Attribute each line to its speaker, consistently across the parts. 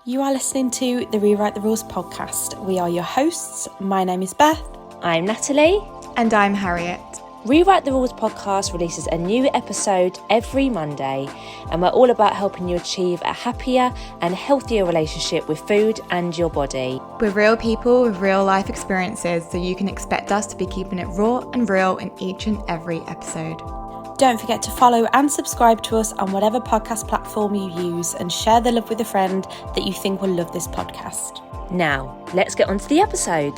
Speaker 1: You are listening to the Rewrite the Rules podcast. We are your hosts. My name is Beth.
Speaker 2: I'm Natalie.
Speaker 3: And I'm Harriet.
Speaker 2: Rewrite the Rules podcast releases a new episode every Monday, and we're all about helping you achieve a happier and healthier relationship with food and your body.
Speaker 3: We're real people with real life experiences, so you can expect us to be keeping it raw and real in each and every episode.
Speaker 1: Don't forget to follow and subscribe to us on whatever podcast platform you use, and share the love with a friend that you think will love this podcast.
Speaker 2: Now, let's get on to the episode.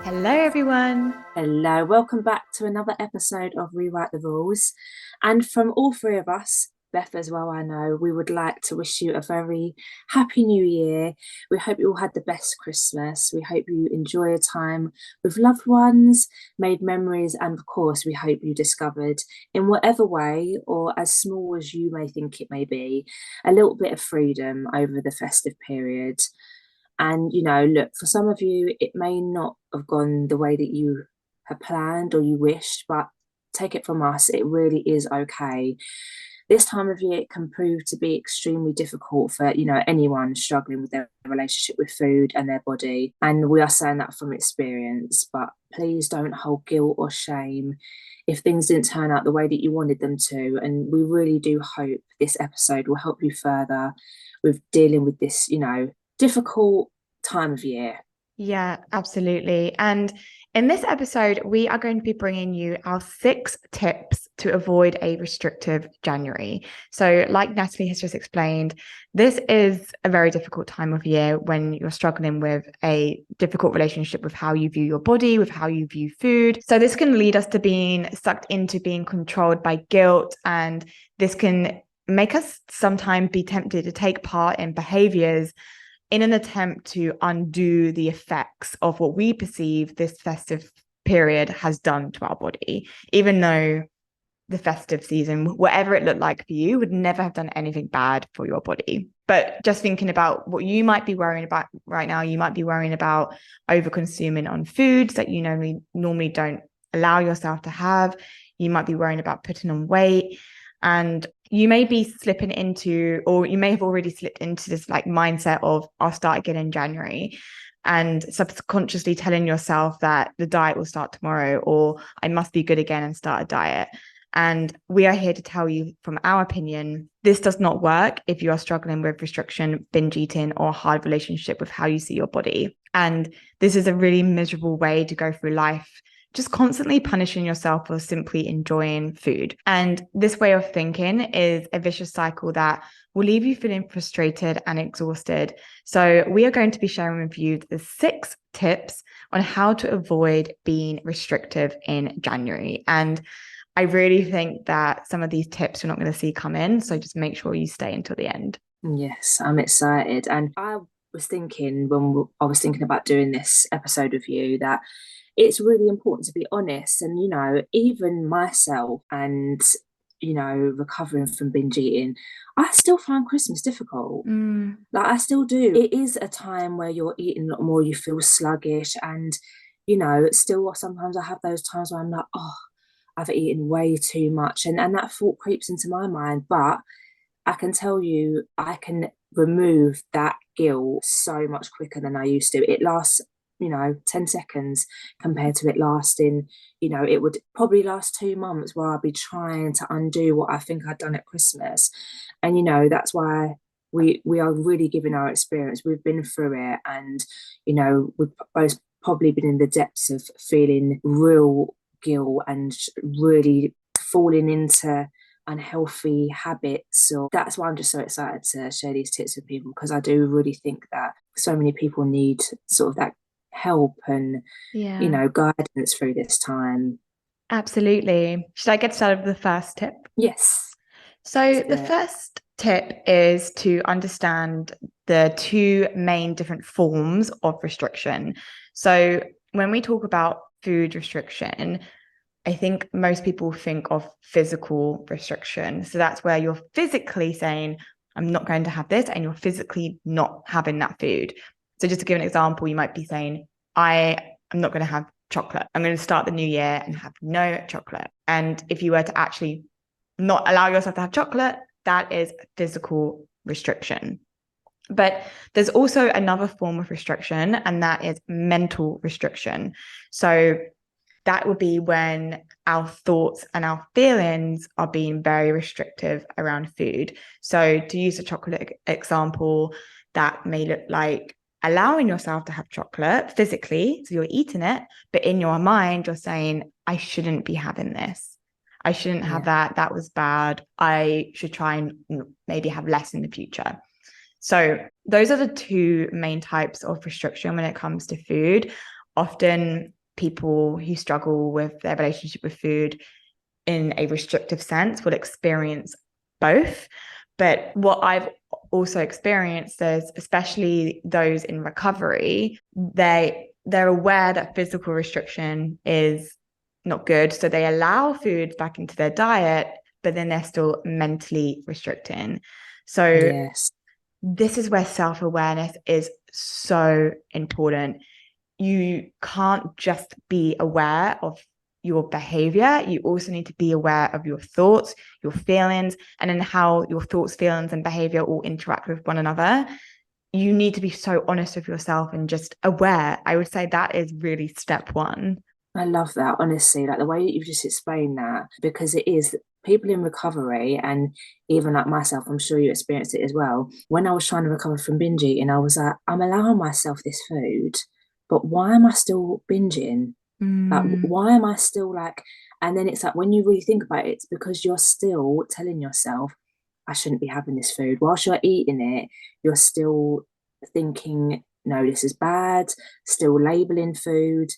Speaker 3: Hello, everyone.
Speaker 2: Hello, welcome back to another episode of Rewrite the Rules. And from all three of us, Beth as well, I know, we would like to wish you a very happy new year. We hope you all had the best Christmas. We hope you enjoy a time with loved ones, made memories, and of course, we hope you discovered, in whatever way or as small as you may think it may be, a little bit of freedom over the festive period. And, you know, look, for some of you, it may not have gone the way that you had planned or you wished, but take it from us, it really is okay. This time of year, it can prove to be extremely difficult for, you know, anyone struggling with their relationship with food and their body. And we are saying that from experience, but please don't hold guilt or shame if things didn't turn out the way that you wanted them to. And we really do hope this episode will help you further with dealing with this, you know, difficult time of year.
Speaker 3: Yeah, absolutely. And in this episode, we are going to be bringing you our 6 tips to avoid a restrictive January. So like Natalie has just explained, this is a very difficult time of year when you're struggling with a difficult relationship with how you view your body, with how you view food. So this can lead us to being sucked into being controlled by guilt, and this can make us sometimes be tempted to take part in behaviors in an attempt to undo the effects of what we perceive this festive period has done to our body, even though the festive season, whatever it looked like for you, would never have done anything bad for your body. But just thinking about what you might be worrying about right now, you might be worrying about over-consuming on foods that you normally don't allow yourself to have. You might be worrying about putting on weight. And you may be slipping into, or you may have already slipped into this like mindset of, I'll start again in January, and subconsciously telling yourself that the diet will start tomorrow, or I must be good again and start a diet. And we are here to tell you, from our opinion, this does not work if you are struggling with restriction, binge eating, or a hard relationship with how you see your body. And this is a really miserable way to go through life, just constantly punishing yourself for simply enjoying food. And this way of thinking is a vicious cycle that will leave you feeling frustrated and exhausted. So we are going to be sharing with you the 6 tips on how to avoid being restrictive in January. And I really think that some of these tips you're not going to see come in. So just make sure you stay until the end.
Speaker 2: Yes, I'm excited. And I was thinking when I was thinking about doing this episode with you that it's really important to be honest. And, you know, even myself and, you know, recovering from binge eating, I still find Christmas difficult. Like, I still do. It is a time where you're eating a lot more, you feel sluggish. And, you know, still sometimes I have those times where I'm like, oh, I've eaten way too much. And that thought creeps into my mind. But I can tell you, I can remove that guilt so much quicker than I used to. It lasts, you know, 10 seconds compared to it lasting, you know, it would probably last 2 months where I'll be trying to undo what I think I'd done at Christmas. And, you know, that's why we are really giving our experience. We've been through it, and, you know, we've both probably been in the depths of feeling real guilt and really falling into unhealthy habits. So that's why I'm just so excited to share these tips with people, because I do really think that so many people need sort of that help and, you know, guidance through this time.
Speaker 3: Absolutely. Should I get started with the first tip?
Speaker 2: Yes.
Speaker 3: So the first tip is to understand the 2 main different forms of restriction. So when we talk about food restriction, I think most people think of physical restriction. So that's where you're physically saying, I'm not going to have this, and you're physically not having that food. So just to give an example, you might be saying, I am not going to have chocolate. I'm going to start the new year and have no chocolate. And if you were to actually not allow yourself to have chocolate, that is physical restriction. But there's also another form of restriction, and that is mental restriction. So that would be when our thoughts and our feelings are being very restrictive around food. So to use a chocolate example, that may look like allowing yourself to have chocolate physically, so you're eating it, but in your mind, you're saying, I shouldn't be having this. I shouldn't have that. That was bad. I should try and maybe have less in the future. So those are the two main types of restriction when it comes to food. Often people who struggle with their relationship with food in a restrictive sense will experience both. But what I've also experienced is, especially those in recovery, they're aware that physical restriction is not good. So they allow food back into their diet, but then they're still mentally restricting. So
Speaker 2: Yes.
Speaker 3: This is where self-awareness is so important. You can't just be aware of your behavior. You also need to be aware of your thoughts, your feelings, and then how your thoughts, feelings, and behavior all interact with one another. You need to be so honest with yourself and just aware. I would say that is really step one.
Speaker 2: I love that, honestly, like the way that you've just explained that, because it is people in recovery, and even like myself, I'm sure you experienced it as well. When I was trying to recover from binge eating, I was like, I'm allowing myself this food, but why am I still binging? Like, why am I still like, and then it's like, when you really think about it, it's because you're still telling yourself, I shouldn't be having this food. Whilst you're eating it, you're still thinking, no, this is bad, still labeling food.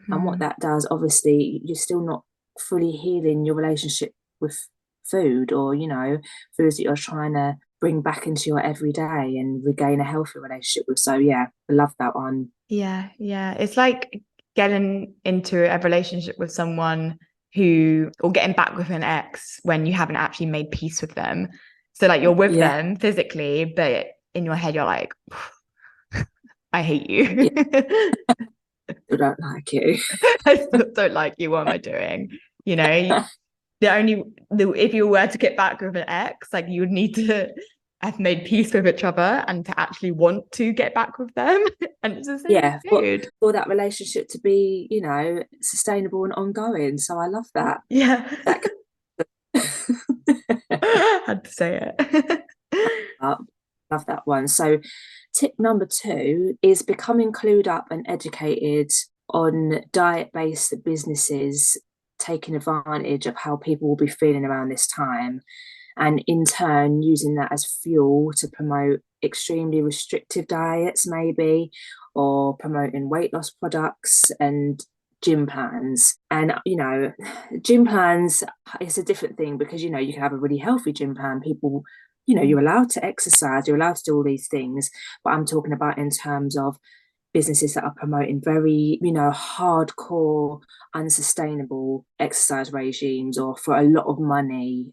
Speaker 2: And what that does, obviously, you're still not fully healing your relationship with food, or, you know, foods that you're trying to bring back into your everyday and regain a healthy relationship with. So, yeah, I love that one.
Speaker 3: Yeah. It's like getting into a relationship with someone or getting back with an ex when you haven't actually made peace with them. So like you're with them physically, but in your head, you're like, I hate you.
Speaker 2: I don't like you.
Speaker 3: I still don't like you. What am I doing? You know, if you were to get back with an ex, like you would need to have made peace with each other and to actually want to get back with them. And it's the same with food.
Speaker 2: For that relationship to be, you know, sustainable and ongoing. So I love that.
Speaker 3: Yeah.
Speaker 2: That
Speaker 3: Had to say it.
Speaker 2: love that one. So tip number 2 is becoming clued up and educated on diet-based businesses taking advantage of how people will be feeling around this time, and in turn using that as fuel to promote extremely restrictive diets, maybe, or promoting weight loss products and gym plans. And, you know, gym plans is a different thing, because, you know, you can have a really healthy gym plan. People, you know, you're allowed to exercise, you're allowed to do all these things. But I'm talking about in terms of businesses that are promoting very, you know, hardcore, unsustainable exercise regimes, or for a lot of money.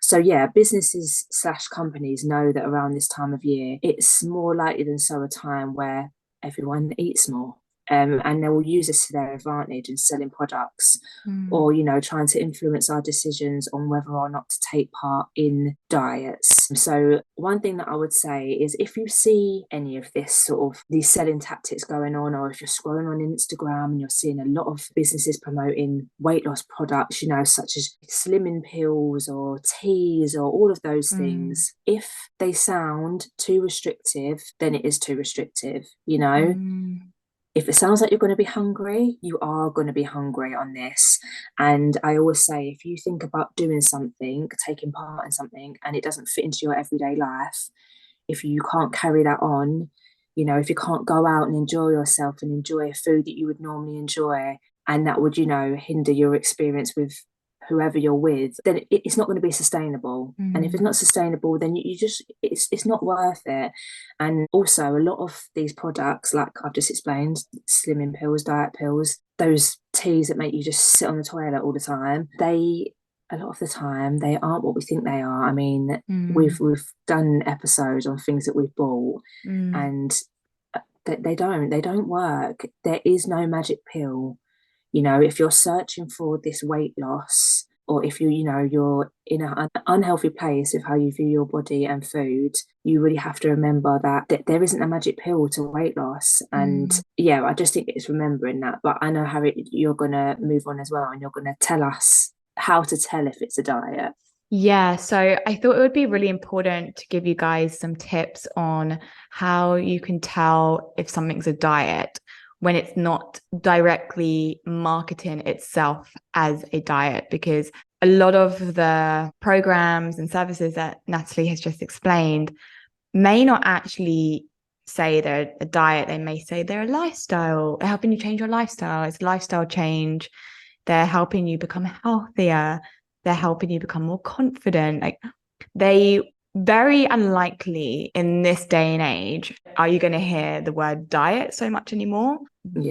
Speaker 2: So yeah, businesses / companies know that around this time of year, it's more likely than so a time where everyone eats more. And they will use this to their advantage in selling products, or, you know, trying to influence our decisions on whether or not to take part in diets. So one thing that I would say is, if you see any of this sort of these selling tactics going on, or if you're scrolling on Instagram and you're seeing a lot of businesses promoting weight loss products, you know, such as slimming pills or teas or all of those things, if they sound too restrictive, then it is too restrictive, you know. If it sounds like you're going to be hungry, you are going to be hungry on this. And I always say, if you think about doing something, taking part in something, and it doesn't fit into your everyday life, if you can't carry that on, you know, if you can't go out and enjoy yourself and enjoy a food that you would normally enjoy, and that would, you know, hinder your experience with whoever you're with, then it's not going to be sustainable. And if it's not sustainable, then you just, it's not worth it. And also, a lot of these products, like I've just explained, slimming pills, diet pills, those teas that make you just sit on the toilet all the time, a lot of the time they aren't what we think they are. I mean, we've done episodes on things that we've bought, and they don't work. There is no magic pill. You know, if you're searching for this weight loss, or if you're in an unhealthy place with how you view your body and food, you really have to remember that there isn't a magic pill to weight loss. And yeah, I just think it's remembering that. But I know, Harriet, you're gonna move on as well, and you're gonna tell us how to tell if it's a diet.
Speaker 3: Yeah, so I thought it would be really important to give you guys some tips on how you can tell if something's a diet when it's not directly marketing itself as a diet, because a lot of the programs and services that Natalie has just explained may not actually say they're a diet. They may say they're a lifestyle, they're helping you change your lifestyle. It's a lifestyle change. They're helping you become healthier. They're helping you become more confident. Like, they very unlikely in this day and age are you going to hear the word diet so much anymore,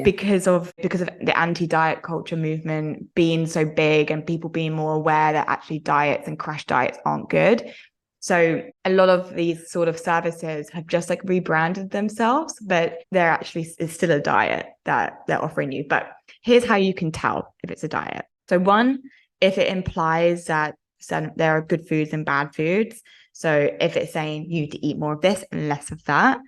Speaker 3: because of the anti-diet culture movement being so big and people being more aware that actually diets and crash diets aren't good. So a lot of these sort of services have just like rebranded themselves, but they're actually, it's still a diet that they're offering you. But here's how you can tell if it's a diet. So one, if it implies that there are good foods and bad foods. So if it's saying you need to eat more of this and less of that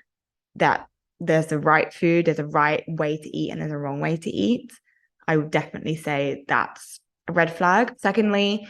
Speaker 3: there's the right food, there's a right way to eat, and there's a wrong way to eat, I would definitely say that's a red flag. Secondly,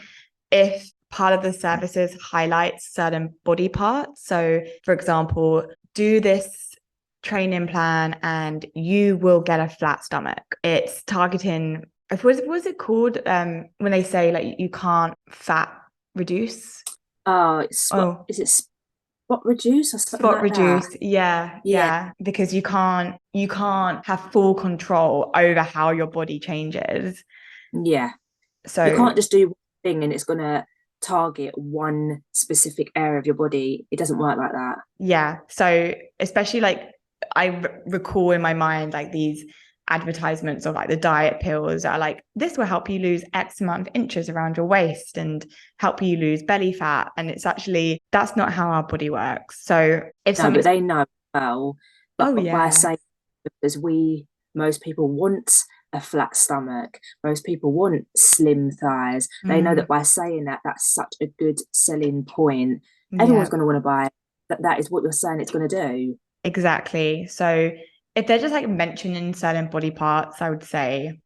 Speaker 3: if part of the services highlights certain body parts. So for example, do this training plan and you will get a flat stomach. It's targeting, what was it called when they say like you can't fat reduce?
Speaker 2: Is it spot reduce or something
Speaker 3: Spot
Speaker 2: like
Speaker 3: reduce,
Speaker 2: that?
Speaker 3: yeah, because you can't have full control over how your body changes.
Speaker 2: Yeah.
Speaker 3: So
Speaker 2: you can't just do one thing and it's going to target one specific area of your body. It doesn't work like that.
Speaker 3: Yeah. So especially like I recall in my mind like these advertisements of like the diet pills that are like, this will help you lose X amount of inches around your waist and help you lose belly fat. And it's actually, that's not how our body works. So if
Speaker 2: but they know well. But by
Speaker 3: yeah,
Speaker 2: saying, because most people want a flat stomach, most people want slim thighs. They know that by saying that, that's such a good selling point. Everyone's going to want to buy it. That is what you're saying it's going to do.
Speaker 3: Exactly. So if they're just like mentioning certain body parts, I would say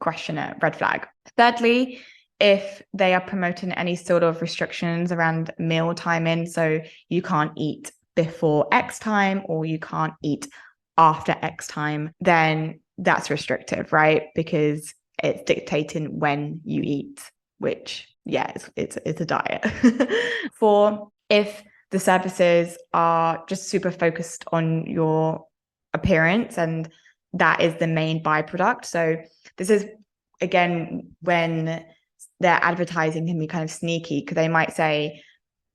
Speaker 3: question it, red flag. Thirdly, if they are promoting any sort of restrictions around meal timing, so you can't eat before X time or you can't eat after X time, then that's restrictive, right? Because it's dictating when you eat, which it's a diet. If the services are just super focused on your appearance and that is the main byproduct. So this is, again, when their advertising can be kind of sneaky, because they might say,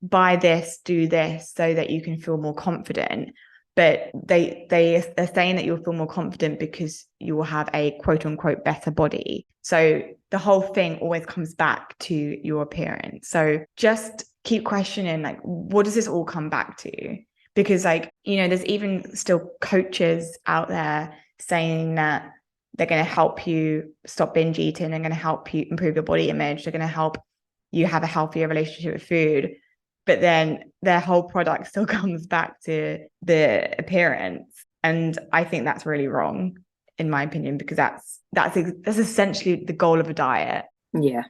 Speaker 3: buy this, do this, so that you can feel more confident. But they're saying that you'll feel more confident because you will have a quote unquote better body. So the whole thing always comes back to your appearance. So just keep questioning, like, what does this all come back to? Because like, there's even still coaches out there saying that they're going to help you stop binge eating, they're going to help you improve your body image, they're going to help you have a healthier relationship with food. But then their whole product still comes back to the appearance. And I think that's really wrong, in my opinion, because that's essentially the goal of a diet.
Speaker 2: Yeah.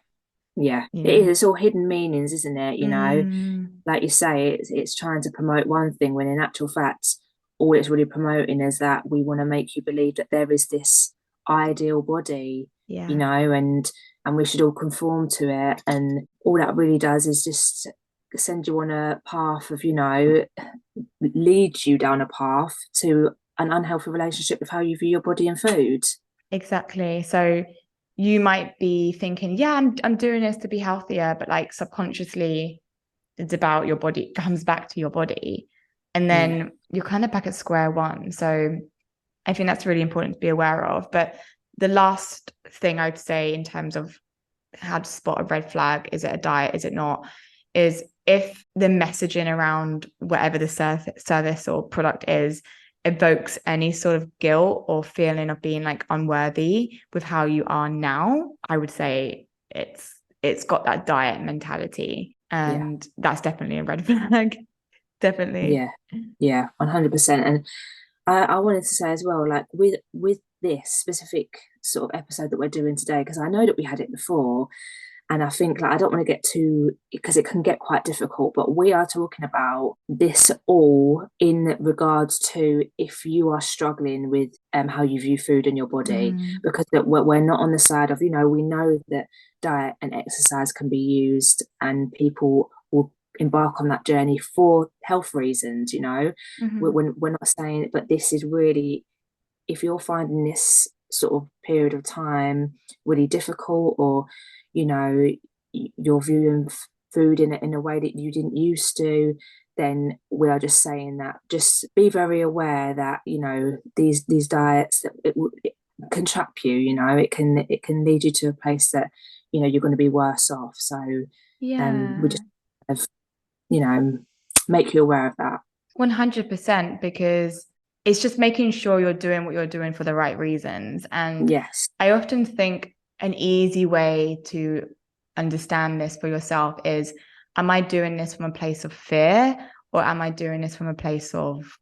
Speaker 2: It is. It's all hidden meanings, isn't it? Like you say, it's trying to promote one thing when in actual fact, all it's really promoting is that we want to make you believe that there is this ideal body, and we should all conform to it. And all that really does is just send you on a path of, leads you down a path to an unhealthy relationship with how you view your body and food.
Speaker 3: Exactly. So you might be thinking, yeah, I'm doing this to be healthier, but like subconsciously it's about your body, it comes back to your body. And then you're kind of back at square one. So I think that's really important to be aware of. But the last thing I'd say in terms of how to spot a red flag, is it a diet, is it not, is if the messaging around whatever the service or product is evokes any sort of guilt or feeling of being like unworthy with how you are now, I would say it's it's got that diet mentality. And that's definitely a red flag. Definitely.
Speaker 2: Yeah, 100%. And I wanted to say as well, like with this specific sort of episode that we're doing today, because I know that we had it before, and I think like I don't want to get too, because it can get quite difficult, but we are talking about this all in regards to if you are struggling with how you view food in your body, because we're not on the side of, we know that diet and exercise can be used and people will embark on that journey for health reasons, we're not saying it, but this is really, if you're finding this sort of period of time really difficult, or you're viewing food in a way that you didn't used to, then we are just saying that just be very aware that these diets, it can trap you. It can lead you to a place that you're going to be worse off. So we just have, make you aware of that.
Speaker 3: 100%, because it's just making sure you're doing what you're doing for the right reasons. And
Speaker 2: yes,
Speaker 3: I often think an easy way to understand this for yourself is, am I doing this from a place of fear, or am I doing this from a place of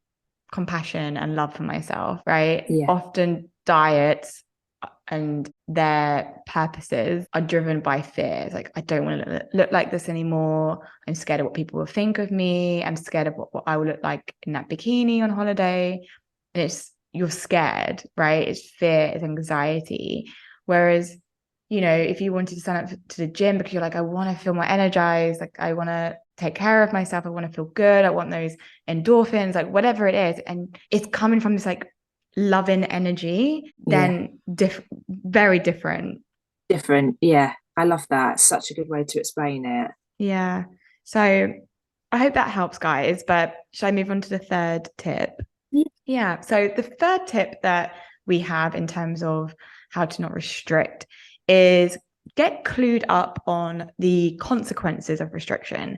Speaker 3: compassion and love for myself, right?
Speaker 2: Yeah.
Speaker 3: Often diets and their purposes are driven by fear. It's like, I don't want to look like this anymore. I'm scared of what people will think of me. I'm scared of what I will look like in that bikini on holiday. And you're scared, right? It's fear, it's anxiety. Whereas, if you wanted to sign up to the gym because you're like, I want to feel more energized, like I want to take care of myself, I want to feel good, I want those endorphins, like whatever it is, and it's coming from this like loving energy, then very different.
Speaker 2: Yeah, I love that. Such a good way to explain it.
Speaker 3: Yeah, so I hope that helps, guys. But should I move on to the third tip? Yeah, so the third tip that we have in terms of how to not restrict is get clued up on the consequences of restriction.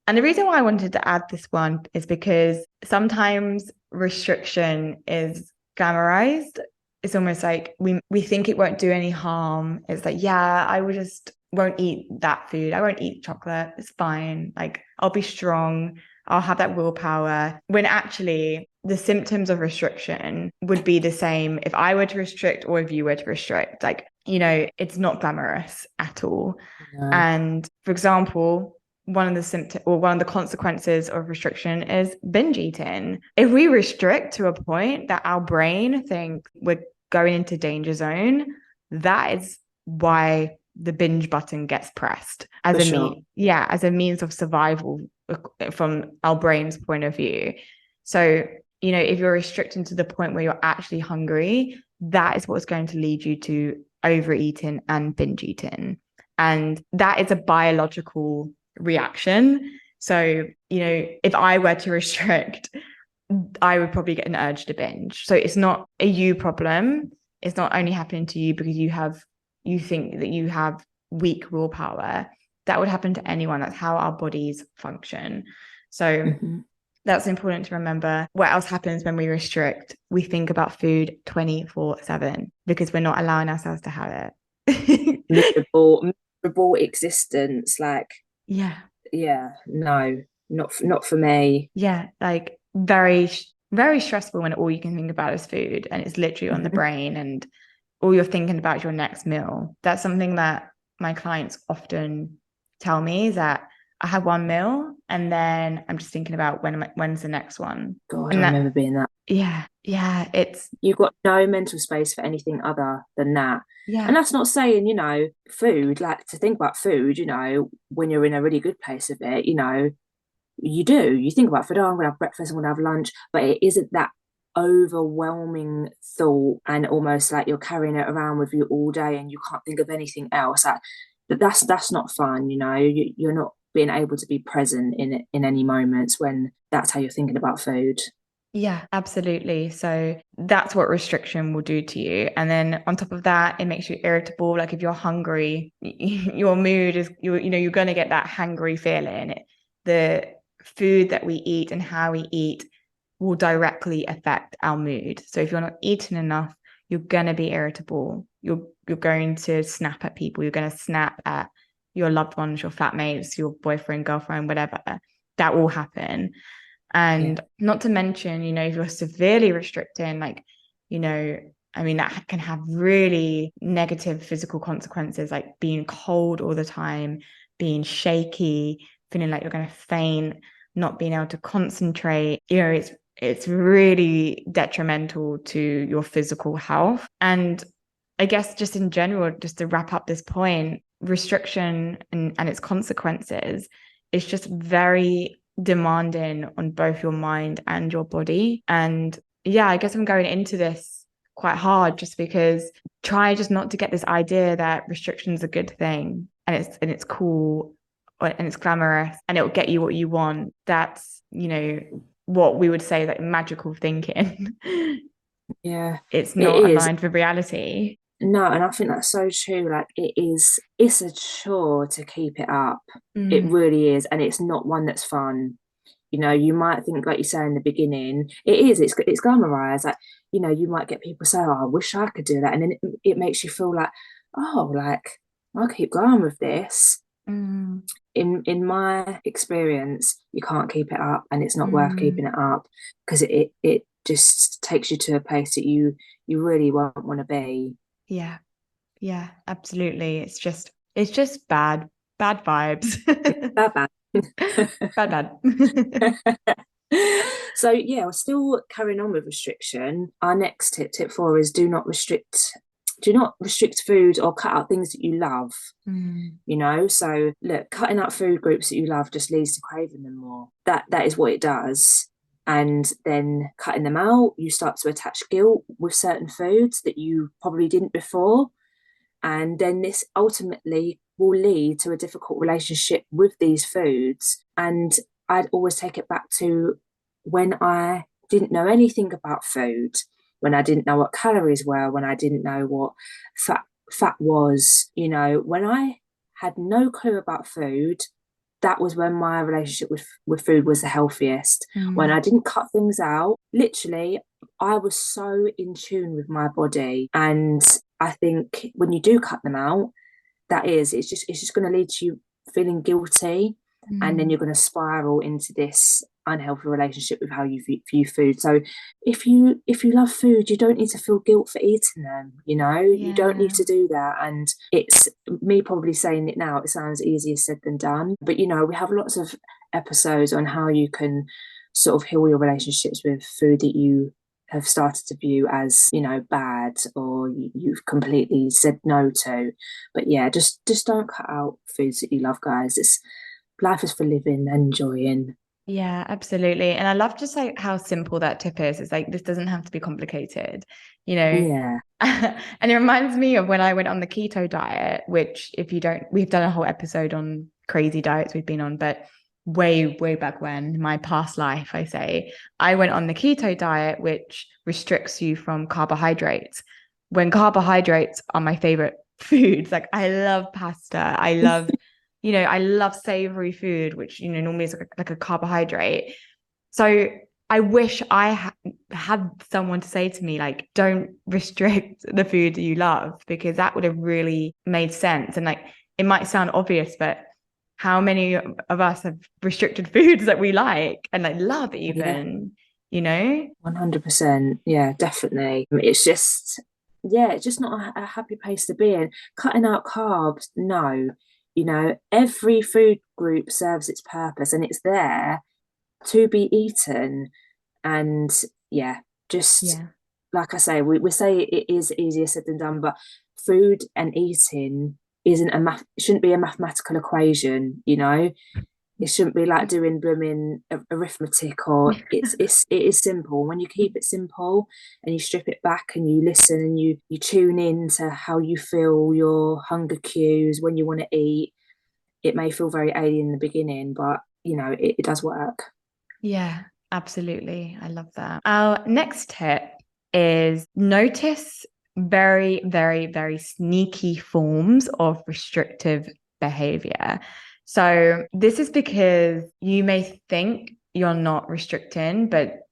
Speaker 3: And the reason why I wanted to add this one is because sometimes restriction is glamorized. It's almost like we think it won't do any harm. It's like, yeah, I won't eat that food. I won't eat chocolate. It's fine. Like, I'll be strong. I'll have that willpower. When actually the symptoms of restriction would be the same if I were to restrict or if you were to restrict. Like, it's not glamorous at all.
Speaker 2: No.
Speaker 3: And for example, one of the consequences of restriction is binge eating. If we restrict to a point that our brain thinks we're going into danger zone, that is why the binge button gets pressed as a means of survival from our brain's point of view. So, if you're restricting to the point where you're actually hungry, that is what's going to lead you to overeating and binge eating. And that is a biological reaction. So, if I were to restrict, I would probably get an urge to binge. So it's not a you problem. It's not only happening to you because you think that you have weak willpower. That would happen to anyone. That's how our bodies function. So that's important to remember. What else happens when we restrict? We think about food 24/7 because we're not allowing ourselves to have it.
Speaker 2: miserable existence. Like, no, not for me.
Speaker 3: Yeah, like very, very stressful when all you can think about is food and it's literally on the brain and all you're thinking about is your next meal. That's something that my clients often tell me, is that I have one meal and then I'm just thinking about when's the next one.
Speaker 2: God, I remember being that.
Speaker 3: Yeah,
Speaker 2: you've got no mental space for anything other than that.
Speaker 3: Yeah.
Speaker 2: And that's not saying, food, like to think about food, when you're in a really good place of it, you think about food, I'm going to have breakfast, I'm going to have lunch, but it isn't that overwhelming thought and almost like you're carrying it around with you all day and you can't think of anything else. That's not fun, you're not being able to be present in any moments when that's how you're thinking about food.
Speaker 3: Yeah, absolutely. So that's what restriction will do to you. And then on top of that, it makes you irritable. Like if you're hungry, your mood is, you're going to get that hangry feeling. The food that we eat and how we eat will directly affect our mood. So if you're not eating enough, you're going to be irritable. You're going to snap at people. You're going to snap at your loved ones, your flatmates, your boyfriend, girlfriend, whatever. That will happen. And not to mention, you know, if you're severely restricting, like, you know, I mean, that can have really negative physical consequences, like being cold all the time, being shaky, feeling like you're going to faint, not being able to concentrate. You know, it's really detrimental to your physical health. And I guess just in general, just to wrap up this point, restriction and its consequences is just very demanding on both your mind and your body. And yeah, I guess I'm going into this quite hard just because try just not to get this idea that restriction is a good thing and it's cool and it's glamorous and it'll get you what you want. That's, you know, what we would say like magical thinking.
Speaker 2: Yeah,
Speaker 3: It's
Speaker 2: it
Speaker 3: not
Speaker 2: is.
Speaker 3: aligned with reality.
Speaker 2: No, and I think that's so true. Like it's a chore to keep it up. It really is. And it's not one that's fun. You know, you might think, like you say in the beginning, it's glamorized. Like, you know, you might get people say, oh, I wish I could do that. And then it makes you feel like, oh, like I'll keep going with this. In my experience, you can't keep it up and it's not worth keeping it up because it just takes you to a place that you really won't want to be.
Speaker 3: Yeah, absolutely. It's just bad vibes.
Speaker 2: Bad.
Speaker 3: bad.
Speaker 2: So yeah, we're still carrying on with restriction. Our next tip 4 is do not restrict food or cut out things that you love. You know, so look, cutting out food groups that you love just leads to craving them more. That is what it does. And then cutting them out, you start to attach guilt with certain foods that you probably didn't before. And then this ultimately will lead to a difficult relationship with these foods. And I'd always take it back to when I didn't know anything about food, when I didn't know what calories were, when I didn't know what fat was, you know, when I had no clue about food, that was when my relationship with food was the healthiest. When I didn't cut things out, literally, I was so in tune with my body. And I think when you do cut them out, it's just going to lead to you feeling guilty, and then you're going to spiral into this unhealthy relationship with how you view food. So if you love food, you don't need to feel guilt for eating them. You know, you don't need to do that. And it's me probably saying it now, it sounds easier said than done, but you know, we have lots of episodes on how you can sort of heal your relationships with food that you have started to view as, you know, bad, or you've completely said no to. But yeah, just don't cut out foods that you love, guys. Life is for living and enjoying.
Speaker 3: Yeah, absolutely. And I love just like how simple that tip is. It's like, this doesn't have to be complicated, you know?
Speaker 2: Yeah.
Speaker 3: And it reminds me of when I went on the keto diet, which we've done a whole episode on crazy diets we've been on, but way back when, my past life, I say, I went on the keto diet, which restricts you from carbohydrates, when carbohydrates are my favorite foods. Like I love pasta, I love savory food, which, you know, normally is like a carbohydrate. So I wish I had someone to say to me, like, don't restrict the food you love, because that would have really made sense. And like, it might sound obvious, but how many of us have restricted foods that we like and like love even, you know?
Speaker 2: 100%. Yeah, definitely. It's just not a happy place to be in. Cutting out carbs, no. You know, every food group serves its purpose and it's there to be eaten. And like I say, we say it is easier said than done, but food and eating shouldn't be a mathematical equation, you know. It shouldn't be like doing blooming arithmetic, or it is simple. When you keep it simple and you strip it back and you listen and you tune in to how you feel, your hunger cues, when you want to eat, it may feel very alien in the beginning, but you know, it does work.
Speaker 3: Yeah, absolutely. I love that. Our next tip is notice very, very, very sneaky forms of restrictive behavior. So this is because you may think you're not restricting, but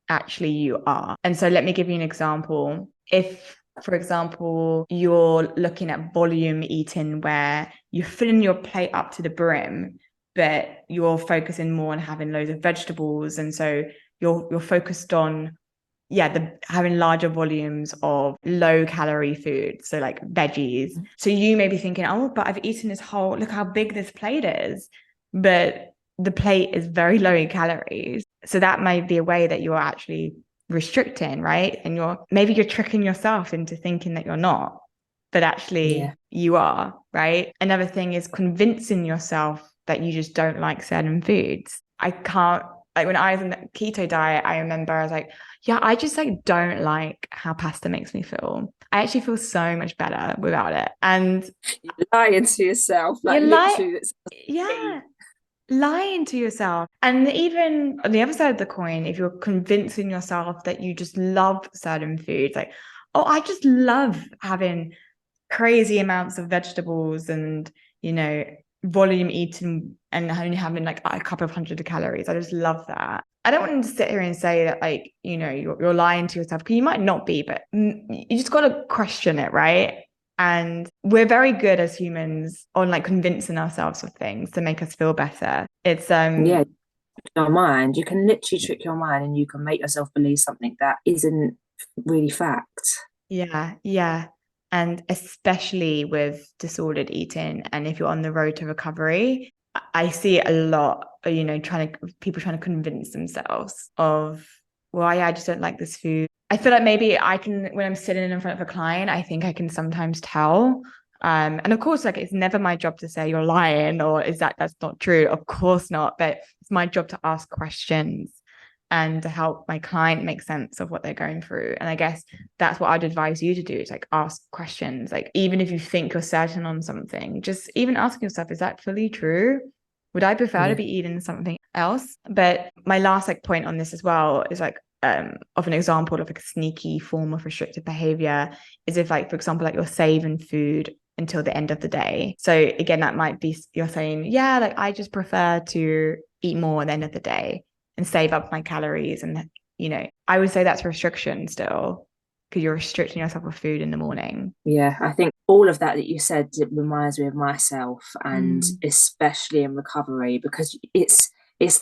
Speaker 3: actually you are. And so let me give you an example. If For example, you're looking at volume eating where you're filling your plate up to the brim, but you're focusing more on having loads of vegetables. And so you're focused on having larger volumes of low calorie food, so like veggies. So you may be thinking, oh, but I've eaten this whole, look how big this plate is, but the plate is very low in calories. So that might be a way that you're actually restricting, right? And you're tricking yourself into thinking that you're not, but actually you are, right? Another thing is convincing yourself that you just don't like certain foods. I can't, like when I was in the keto diet, I remember I was like, yeah, I just like don't like how pasta makes me feel. I actually feel so much better without it. And
Speaker 2: you're lying to yourself, like literally.
Speaker 3: Lying to yourself. And even on the other side of the coin, if you're convincing yourself that you just love certain foods, like, oh, I just love having crazy amounts of vegetables and, volume eating and only having like a couple of hundred calories. I just love that. I don't want to sit here and say that like, you're lying to yourself, because you might not be, but you just got to question it, right? And we're very good as humans on like convincing ourselves of things to make us feel better. It's
Speaker 2: your mind. You can literally trick your mind and you can make yourself believe something that isn't really fact.
Speaker 3: Yeah. And especially with disordered eating, and if you're on the road to recovery, I see it a lot, people trying to convince themselves of, well, yeah, I just don't like this food. I feel like maybe I can, when I'm sitting in front of a client, I think I can sometimes tell. And of course, like, it's never my job to say you're lying or that's not true. Of course not. But it's my job to ask questions and to help my client make sense of what they're going through. And I guess that's what I'd advise you to do, is like ask questions. Like, even if you think you're certain on something, just even asking yourself, is that fully true? Would I prefer to be eating something else? But my last like point on this as well is like, of an example of like a sneaky form of restrictive behavior is if, like, for example, like you're saving food until the end of the day. So again, that might be, you're saying, yeah, like I just prefer to eat more at the end of the day and save up my calories. And, I would say that's restriction still, because you're restricting yourself with food in the morning.
Speaker 2: Yeah, I think all of that you said, it reminds me of myself, and especially in recovery, because it's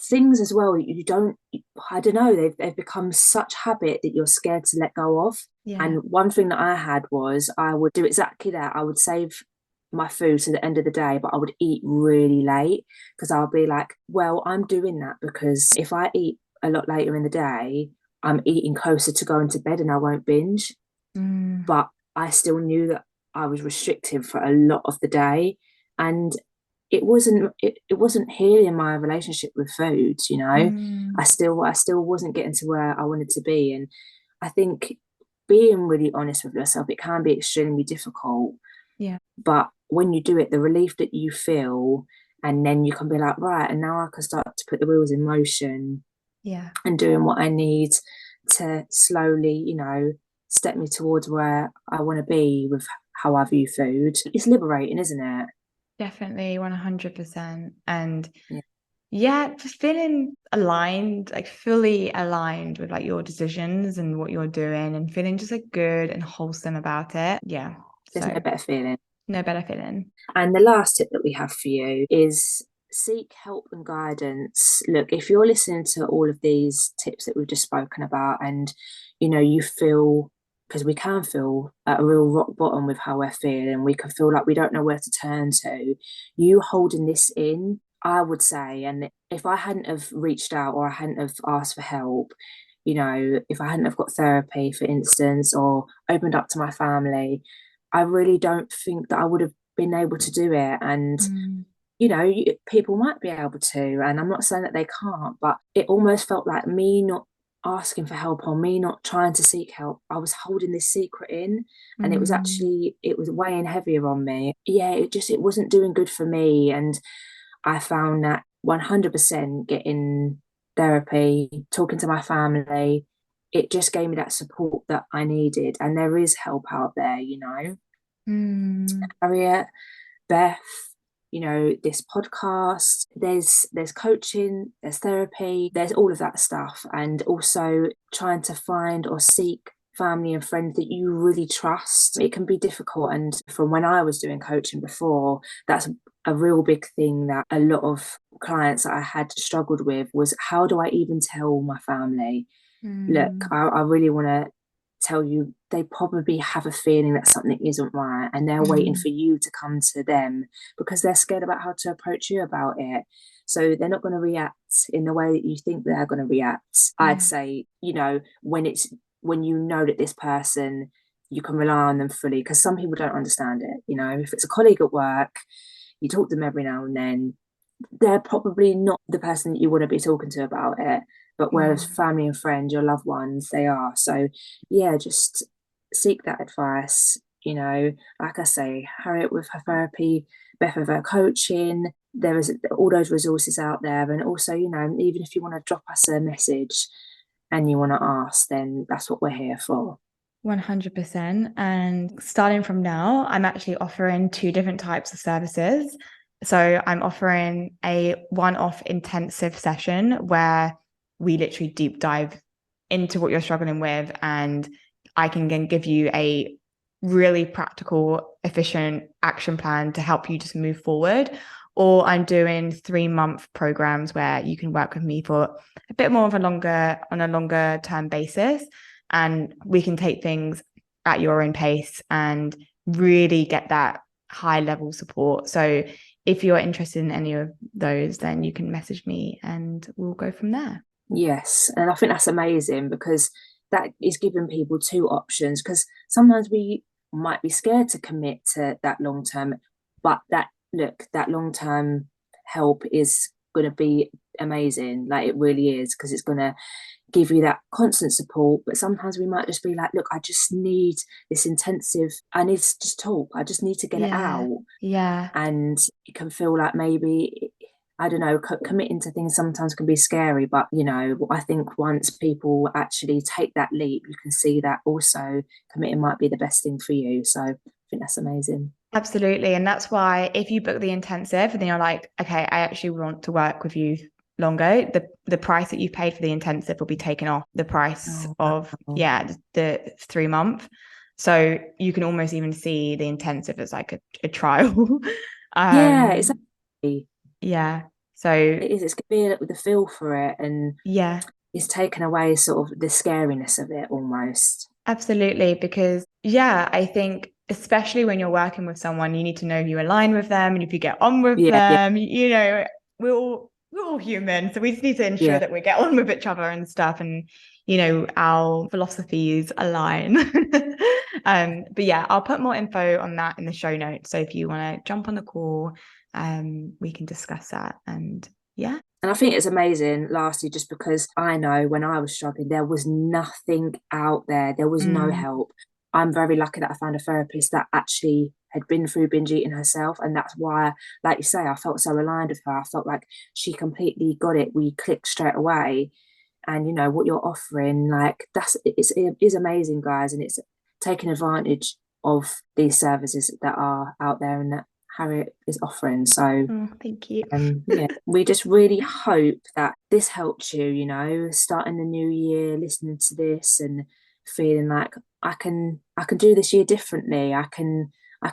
Speaker 2: things as well I don't know, they've become such habit that you're scared to let go of. And one thing that I had was I would do exactly that. I would save my food to the end of the day, but I would eat really late, because I'll be like, well, I'm doing that because if I eat a lot later in the day, I'm eating closer to going to bed and I won't binge. But I still knew that I was restrictive for a lot of the day, and it wasn't healing my relationship with food. I still wasn't getting to where I wanted to be. And I think being really honest with yourself, it can be extremely difficult. But when you do it, the relief that you feel, and then you can be like, right, and now I can start to put the wheels in motion and doing what I need to slowly, step me towards where I want to be with how I view food. It's liberating, isn't it?
Speaker 3: Definitely, 100%. And just feeling aligned, like fully aligned with like your decisions and what you're doing, and feeling just like good and wholesome about it.
Speaker 2: There's no better feeling.
Speaker 3: No better feeling.
Speaker 2: And the last tip that we have for you is seek help and guidance. Look, if you're listening to all of these tips that we've just spoken about, and you feel, because we can feel at a real rock bottom with how we're feeling, we can feel like we don't know where to turn to, you holding this in, I would say, and if I hadn't have reached out or I hadn't have asked for help, if I hadn't have got therapy, for instance, or opened up to my family, I really don't think that I would have been able to do it. And people might be able to, and I'm not saying that they can't, but it almost felt like me not asking for help or me not trying to seek help, I was holding this secret in, and it was weighing heavier on me. It wasn't doing good for me. And I found that 100% getting therapy, talking to my family, it just gave me that support that I needed. And there is help out there, Harriet, Beth, this podcast, there's coaching, there's therapy, there's all of that stuff. And also trying to find or seek family and friends that you really trust. It can be difficult. And from when I was doing coaching before, that's a real big thing that a lot of clients that I had struggled with was, how do I even tell my family? Look, I really want to tell you, they probably have a feeling that something isn't right, and they're waiting for you to come to them because they're scared about how to approach you about it. So they're not going to react in the way that you think they're going to react. I'd say, when you know that this person, you can rely on them fully, because some people don't understand it. If it's a colleague at work, you talk to them every now and then, they're probably not the person that you want to be talking to about it. But whereas family and friends, your loved ones, they are. So yeah, just seek that advice. Like I say, Harriet with her therapy, Beth with her coaching, there is all those resources out there. And also, even if you want to drop us a message and you want to ask, then that's what we're here for.
Speaker 3: 100%. And starting from now, I'm actually offering 2 different types of services. So I'm offering a one-off intensive session where we literally deep dive into what you're struggling with, and I can then give you a really practical, efficient action plan to help you just move forward. Or I'm doing 3-month programs where you can work with me for a bit more of a longer term basis, and we can take things at your own pace and really get that high level support. So if you're interested in any of those, then you can message me and we'll go from there.
Speaker 2: Yes, and I think that's amazing, because that is giving people 2 options, because sometimes we might be scared to commit to that long term, but that long term help is going to be amazing. Like, it really is, because it's going to give you that constant support. But sometimes we might just be like, look, I just need this intensive, I need to just talk, I just need to get it out. And it can feel like maybe, I don't know, committing to things sometimes can be scary, but I think once people actually take that leap, you can see that also committing might be the best thing for you. So I think that's amazing.
Speaker 3: Absolutely. And that's why if you book the intensive and then you're like, okay, I actually want to work with you longer, the price that you paid for the intensive will be taken off the price of the 3-month. So you can almost even see the intensive as like a trial.
Speaker 2: Yeah, exactly.
Speaker 3: Yeah. So
Speaker 2: it's going to be the feel for it, and it's taken away sort of the scariness of it almost.
Speaker 3: Absolutely, because I think especially when you're working with someone, you need to know if you align with them and if you get on with them. We're all human, so we just need to ensure that we get on with each other and stuff, and our philosophies align. But yeah, I'll put more info on that in the show notes, so if you want to jump on the call, we can discuss that. And
Speaker 2: I think it's amazing, lastly, just because I know when I was struggling, there was nothing out there. There was no help. I'm very lucky that I found a therapist that actually had been through binge eating herself. And that's why, like you say, I felt so aligned with her. I felt like she completely got it. We clicked straight away. And, what you're offering, like, it is amazing, guys. And it's taking advantage of these services that are out there and that Harriet is offering. So
Speaker 3: thank you.
Speaker 2: We just really hope that this helps you, starting the new year, listening to this and feeling like I can do this year differently. I can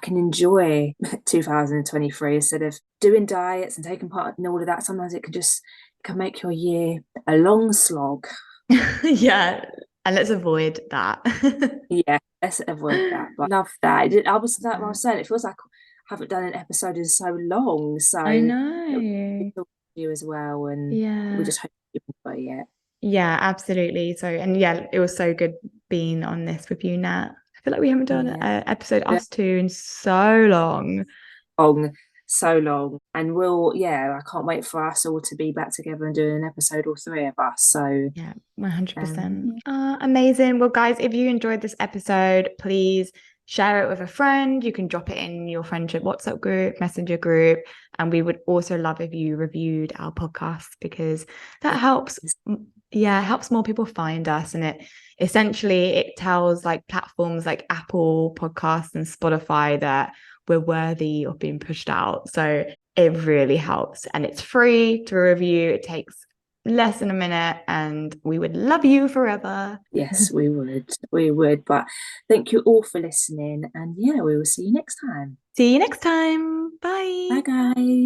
Speaker 2: enjoy 2023 instead of doing diets and taking part in all of that. Sometimes it can make your year a long slog.
Speaker 3: And let's avoid that.
Speaker 2: Let's avoid that. But I love that. I was saying, it feels like I haven't done an episode in so long. So
Speaker 3: I know
Speaker 2: you as well, and we just hope you enjoy it.
Speaker 3: Yeah, absolutely. So, and it was so good being on this with you, Nat. I feel like we haven't done an episode us 2 in so long.
Speaker 2: So long. And I can't wait for us all to be back together and doing an episode, all 3 of us. So
Speaker 3: 100%. Amazing. Well, guys, if you enjoyed this episode, please share it with a friend. You can drop it in your friendship WhatsApp group, messenger group, and we would also love if you reviewed our podcast, because that helps more people find us. And it tells like platforms like Apple Podcasts and Spotify that we're worthy of being pushed out. So it really helps, and it's free to review. It takes less than a minute, and we would love you forever.
Speaker 2: Yes, we would. But thank you all for listening, and yeah, we will see you next time.
Speaker 3: See you next time. Bye.
Speaker 2: Bye, guys.